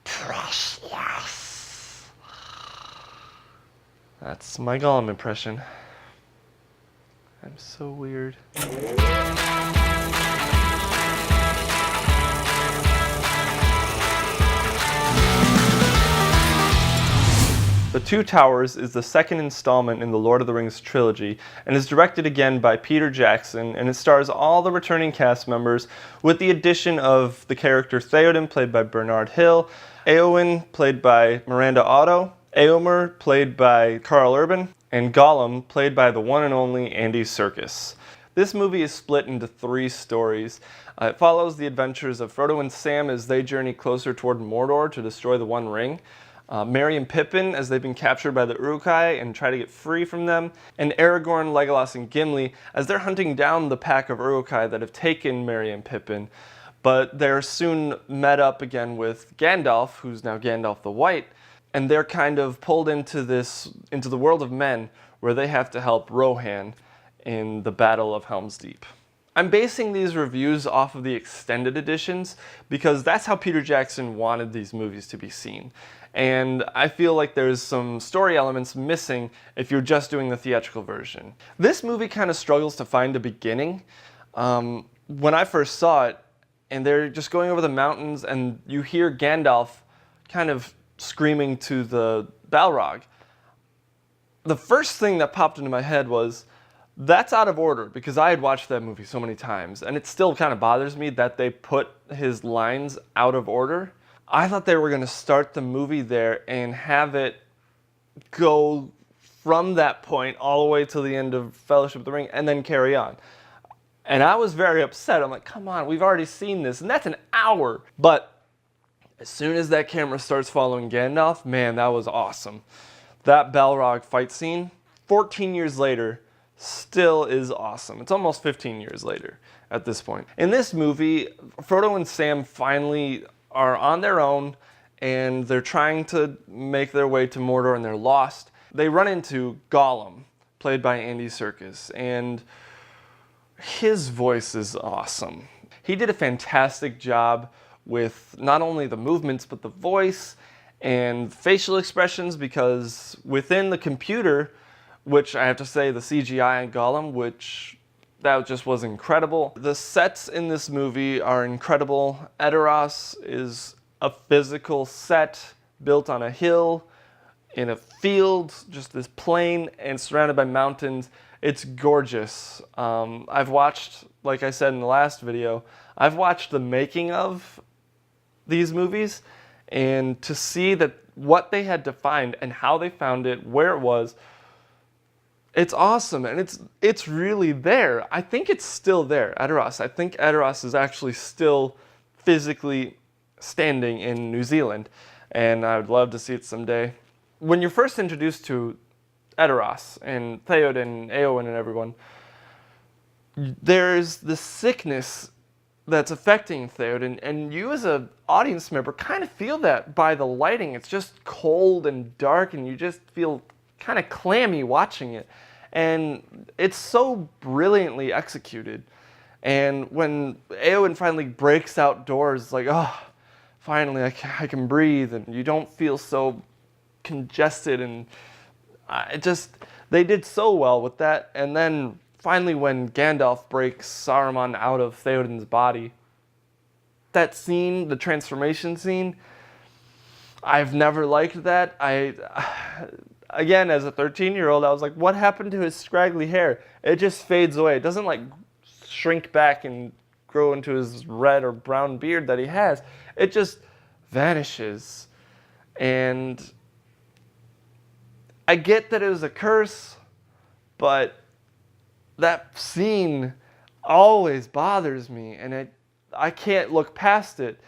Precious. That's my Gollum impression. I'm so weird. The Two Towers is the second installment in the Lord of the Rings trilogy and is directed again by Peter Jackson, and it stars all the returning cast members with the addition of the character Theoden, played by Bernard Hill, Éowyn, played by Miranda Otto, Éomer, played by Karl Urban, and Gollum, played by the one and only Andy Serkis. This movie is split into 3 stories. It follows the adventures of Frodo and Sam as they journey closer toward Mordor to destroy the One Ring, Merry and Pippin as they've been captured by the Uruk-hai and try to get free from them, and Aragorn, Legolas, and Gimli as they're hunting down the pack of Uruk-hai that have taken Merry and Pippin. But they're soon met up again with Gandalf, who's now Gandalf the White, and they're kind of pulled into the world of men where they have to help Rohan in the Battle of Helm's Deep. I'm basing these reviews off of the extended editions because that's how Peter Jackson wanted these movies to be seen. And I feel like there's some story elements missing if you're just doing the theatrical version. This movie kind of struggles to find a beginning. When I first saw it, and they're just going over the mountains, and you hear Gandalf kind of screaming to the Balrog, the first thing that popped into my head was, that's out of order, because I had watched that movie so many times, and it still kind of bothers me that they put his lines out of order. I thought they were going to start the movie there and have it go from that point all the way to the end of Fellowship of the Ring and then carry on. And I was very upset. I'm like, come on, we've already seen this, and that's an hour. But as soon as that camera starts following Gandalf, man, that was awesome. That Balrog fight scene, 14 years later, still is awesome. It's almost 15 years later at this point. In this movie, Frodo and Sam finally are on their own, and they're trying to make their way to Mordor, and they're lost. They run into Gollum, played by Andy Serkis, and his voice is awesome. He did a fantastic job with not only the movements, but the voice and facial expressions, because within the computer, which I have to say the CGI on Gollum, which that just was incredible. The sets in this movie are incredible. Edoras is a physical set built on a hill, in a field, just this plain, and surrounded by mountains. It's gorgeous. I've watched, like I said in the last video, I've watched the making of these movies, and to see that what they had to find and how they found it, where it was, it's awesome, and it's really there. I think it's still there, Edoras. I think Edoras is actually still physically standing in New Zealand, and I would love to see it someday. When you're first introduced to Edoras and Theoden, Éowyn, and everyone, there's the sickness that's affecting Theoden, and you as an audience member kind of feel that by the lighting. It's just cold and dark, and you just feel kind of clammy watching it. And it's so brilliantly executed. And when Éowyn finally breaks outdoors, like, oh, finally I can breathe, and you don't feel so congested, and they did so well with that. And then finally when Gandalf breaks Saruman out of Theoden's body, that scene, the transformation scene, I've never liked that. Again, as a 13-year-old, I was like, what happened to his scraggly hair? It just fades away. It doesn't like shrink back and grow into his red or brown beard that he has. It just vanishes. And I get that it was a curse, but that scene always bothers me, and I can't look past it,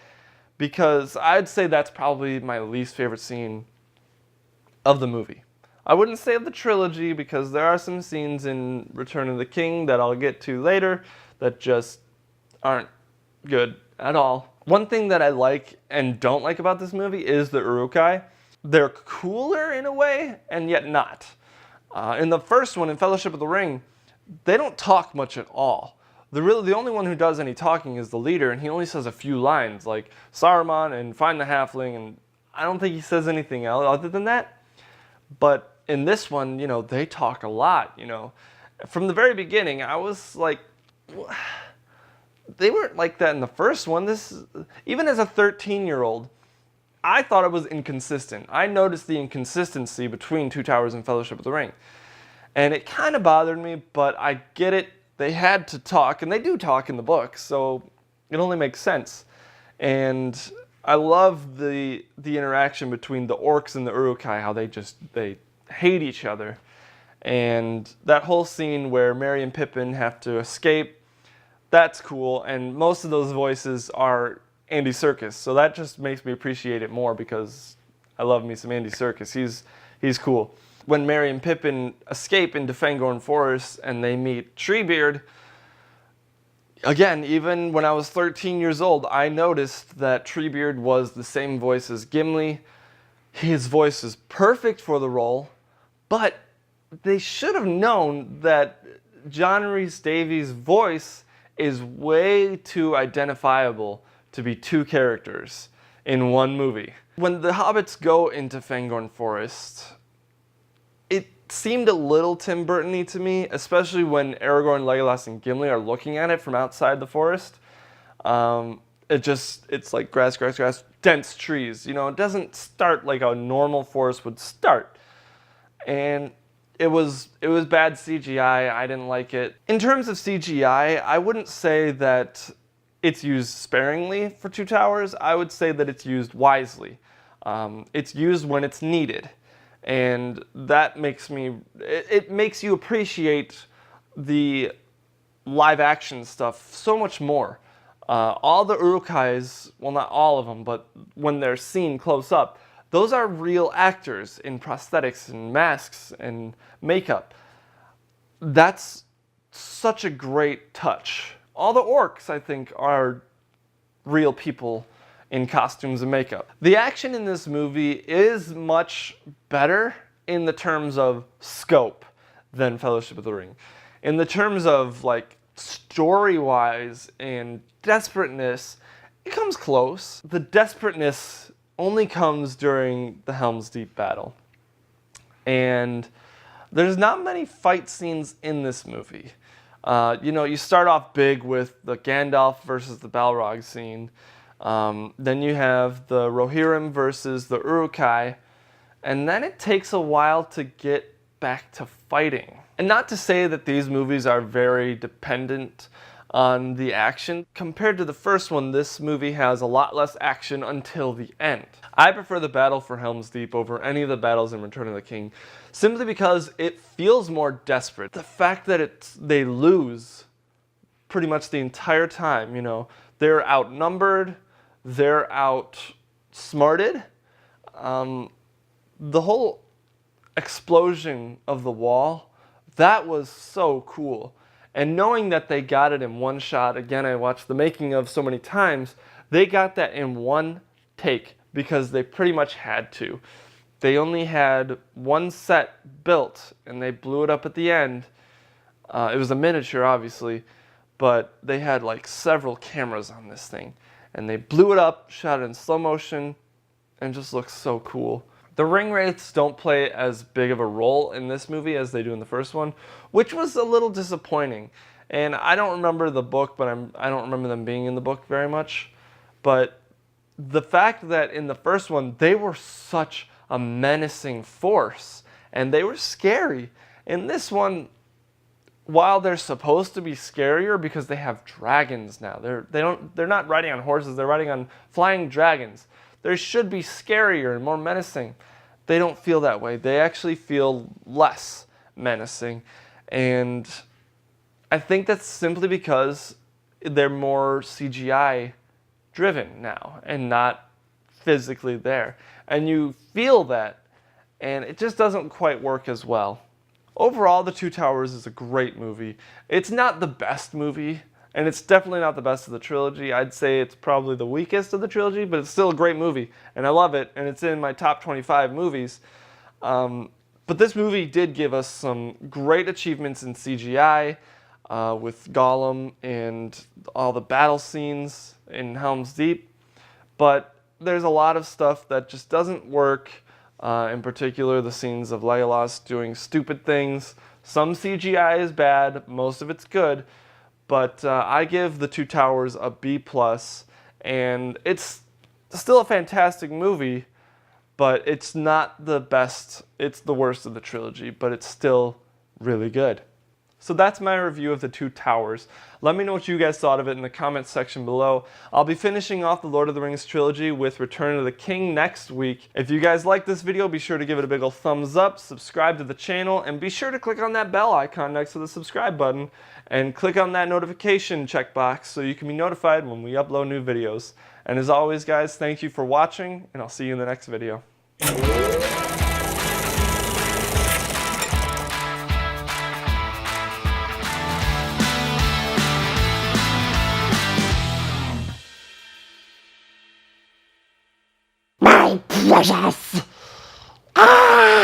because I'd say that's probably my least favorite scene of the movie. I wouldn't say of the trilogy, because there are some scenes in Return of the King that I'll get to later that just aren't good at all. One thing that I like and don't like about this movie is the Uruk-hai. They're cooler in a way, and yet not. In the first one, in Fellowship of the Ring, they don't talk much at all. The only one who does any talking is the leader, and he only says a few lines, like Saruman and find the halfling, and I don't think he says anything else other than that. But in this one, they talk a lot, From the very beginning, I was like, they weren't like that in the first one. Even as a 13-year-old, I thought it was inconsistent. I noticed the inconsistency between Two Towers and Fellowship of the Ring. And it kind of bothered me, but I get it. They had to talk, and they do talk in the book, so it only makes sense. And I love the interaction between the orcs and the Uruk-hai, how they hate each other. And that whole scene where Merry and Pippin have to escape, that's cool. And most of those voices are Andy Serkis, so that just makes me appreciate it more because I love me some Andy Serkis. He's cool. When Merry and Pippin escape into Fangorn Forest and they meet Treebeard, again, even when I was 13 years old, I noticed that Treebeard was the same voice as Gimli. His voice is perfect for the role, but they should have known that John Rhys Davies' voice is way too identifiable to be two characters in one movie. When the hobbits go into Fangorn Forest, it seemed a little Tim Burton-y to me, especially when Aragorn, Legolas, and Gimli are looking at it from outside the forest. It's like grass, dense trees. It doesn't start like a normal forest would start. And it was bad CGI. I didn't like it. In terms of CGI, I wouldn't say that it's used sparingly for Two Towers. I would say that it's used wisely. It's used when it's needed. And that makes it makes you appreciate the live action stuff so much more. All the Uruk-hais, well, not all of them, but when they're seen close up, those are real actors in prosthetics and masks and makeup. That's such a great touch. All the orcs, I think, are real people in costumes and makeup. The action in this movie is much better in the terms of scope than Fellowship of the Ring. In the terms of like story-wise and desperateness, it comes close. The desperateness only comes during the Helm's Deep battle. And there's not many fight scenes in this movie. You start off big with the Gandalf versus the Balrog scene. Then you have the Rohirrim versus the Uruk-hai, and then it takes a while to get back to fighting. And not to say that these movies are very dependent on the action. Compared to the first one, this movie has a lot less action until the end. I prefer the battle for Helm's Deep over any of the battles in Return of the King, simply because it feels more desperate. The fact that they lose pretty much the entire time, they're outnumbered, they're outsmarted. The whole explosion of the wall, that was so cool. And knowing that they got it in one shot, again, I watched the making of so many times, they got that in one take because they pretty much had to. They only had one set built and they blew it up at the end. It was a miniature, obviously, but they had like several cameras on this thing. And they blew it up, shot it in slow motion, and just looks so cool. The ring wraiths don't play as big of a role in this movie as they do in the first one, which was a little disappointing. And I don't remember the book, but I don't remember them being in the book very much. But the fact that in the first one, they were such a menacing force, and they were scary. In this one, while they're supposed to be scarier because they have dragons now, they're not riding on horses, they're riding on flying dragons. They should be scarier and more menacing. They don't feel that way. They actually feel less menacing. And I think that's simply because they're more CGI driven now and not physically there. And you feel that, and it just doesn't quite work as well. Overall, The Two Towers is a great movie. It's not the best movie, and it's definitely not the best of the trilogy. I'd say it's probably the weakest of the trilogy, but it's still a great movie, and I love it, and it's in my top 25 movies. But this movie did give us some great achievements in CGI. with Gollum and all the battle scenes in Helm's Deep. But there's a lot of stuff that just doesn't work. In particular, the scenes of Legolas doing stupid things. Some CGI is bad, most of it's good. But I give The Two Towers a B+, and it's still a fantastic movie, but it's not the best. It's the worst of the trilogy, but it's still really good. So that's my review of The Two Towers. Let me know what you guys thought of it in the comments section below. I'll be finishing off the Lord of the Rings trilogy with Return of the King next week. If you guys like this video, be sure to give it a big ol' thumbs up, subscribe to the channel, and be sure to click on that bell icon next to the subscribe button, and click on that notification checkbox so you can be notified when we upload new videos. And as always, guys, thank you for watching, and I'll see you in the next video. My precious!